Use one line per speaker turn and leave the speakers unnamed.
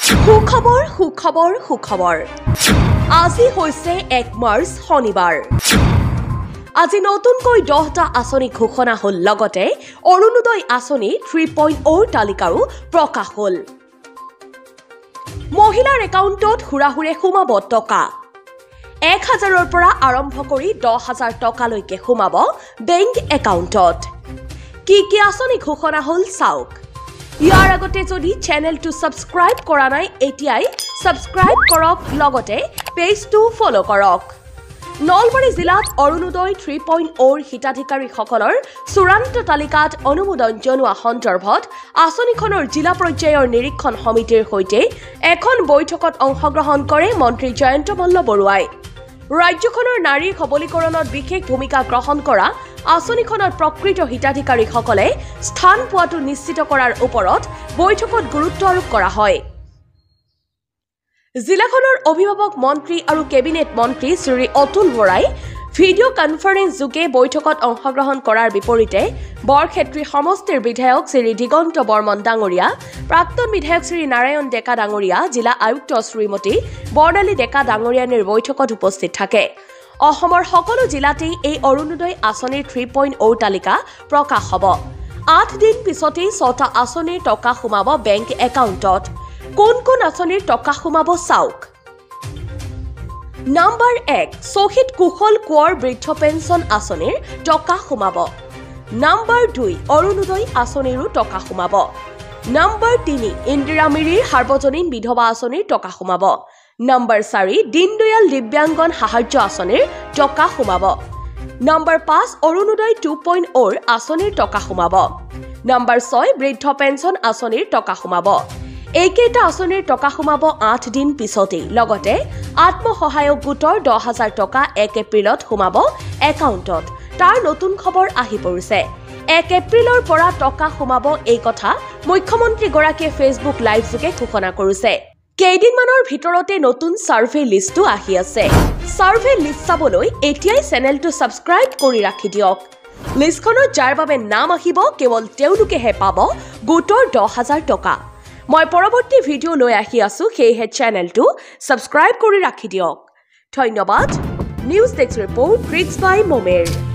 সুখবৰ সুখবৰ সুখবৰ আজি হৈছে 1 মাৰ্চ শনিবাৰ আজি নতুনকৈ 10টা আঁচনি ঘোষণা হ'ল লগতে অৰুণোদয় আঁচনি 3.0 তালিকাও প্ৰকাশ হ'ল মহিলাৰ একাউণ্টত হুৰাহুৰে সোমাব টকা 1000ৰ পৰা আৰম্ভ কৰি 10000 টকালৈকে সোমাব বেংক একাউণ্টত কি আঁচনি ঘোষণা হ'ল চাওক ইয়াৰ আগতে যদি চেনেলটো সাবস্ক্ৰাইব কৰা নাই এতিয়াই সাবস্ক্ৰাইব কৰক লগতে পেজটো ফলো কৰক নলবাৰী জিলাত অৰুণোদয় 3.0 হিতাধিকাৰীসকলৰ চূড়ান্ত তালিকাত অনুমোদন জনোৱা সন্দৰ্ভত আঁচনিখনৰ জিলা পৰ্যায়ৰ নিৰীক্ষণ সমিতিৰ সৈতে এখন বৈঠকত অংশগ্ৰহণ কৰে মন্ত্ৰী জয়ন্ত মল্ল বৰুৱাই ৰাজ্যখনৰ নাৰী সবলীকৰণত বিশেষ ভূমিকা গ্ৰহণ কৰা আঁচনিখনৰ প্ৰকৃত হিতাধিকাৰীসকলে স্থান পোৱাটো নিশ্চিত কৰাৰ ওপৰত বৈঠকত গুৰুত্ব আৰোপ কৰা হয় জিলাখনৰ অভিভাৱক মন্ত্ৰী আৰু কেবিনেট মন্ত্ৰী শ্ৰী অতুল বৰাই ভিডিঅ' কনফাৰেন্স যোগে বৈঠকত অংশগ্ৰহণ কৰাৰ বিপৰীতে বৰক্ষেত্ৰী সমষ্টিৰ বিধায়ক শ্ৰী দিগন্ত বৰ্মন ডাঙৰীয়া প্ৰাক্তন বিধায়ক শ্ৰী নাৰায়ণ ডেকা ডাঙৰীয়া জিলা আয়ুক্ত শ্ৰীমতী বৰ্ণালী ডেকা ডাঙৰীয়ানীৰ বৈঠকত উপস্থিত থাকে অসমৰ সকলো জিলাতেই এই অৰুণোদয় আঁচনিৰ 3.0 তালিকা প্ৰকাশ হ'ব 8 দিন পিছতেই 6টা আঁচনিৰ টকা সোমাব বেংক একাউণ্টত কোন আঁচনিৰ টকা সোমাব চাওক নাম্বাৰ 1 শহীদ কুশল কোঁৱৰ বৃদ্ধ পেঞ্চন আঁচনিৰ টকা সোমাব নাম্বাৰ 2 অৰুণোদয় আঁচনিৰো টকা সোমাব নাম্বাৰ 3 ইন্দিৰা মিৰিৰ সাৰ্বজনীন বিধৱা আঁচনিৰ টকা সোমাব নাম্বাৰ 4 দীনদয়াল দিব্যাংগন সাহায্য আঁচনিৰ টকা সোমাব নাম্বাৰ 5 অৰুণোদয় 2.0 আঁচনিৰ টকা সোমাব নাম্বাৰ 6 বৃদ্ধ পেঞ্চন আঁচনিৰ টকা সোমাব এইকেইটা আঁচনিৰ টকা সোমাব 8 দিন পিছতেই লগতে আত্মসহায়ক গোটৰ 10000 টকা 1 এপ্ৰিলত সোমাব একাউণ্টত তাৰ নতুন খবৰ আহি পৰিছে 1 এপ্ৰিলৰ পৰা টকা সোমাব এই কথা মুখ্যমন্ত্ৰী গৰাকীয়ে ফেচবুক লাইভ যোগে ঘোষণা কৰিছে কেইদিনমানৰ ভিতৰতে নতুন সাৰ্ভে লিষ্টটো আহি আছে সাৰ্ভে লিষ্ট চাবলৈ এতিয়াই চেনেলটো সাবস্ক্ৰাইব কৰি ৰাখি দিয়ক লিষ্টখনত যাৰ বাবে নাম আহিব কেৱল তেওঁলোকেহে পাব গোটৰ 10000 টকা মই পৰৱৰ্তী ভিডিঅ' লৈ আহি আছো সেয়েহে চেনেলটো সাবস্ক্ৰাইব কৰি ৰাখি দিয়ক ধন্যবাদ নিউজ ডেস্ক ৰিপোৰ্ট ক্ৰিক্স বাই মোমেৰ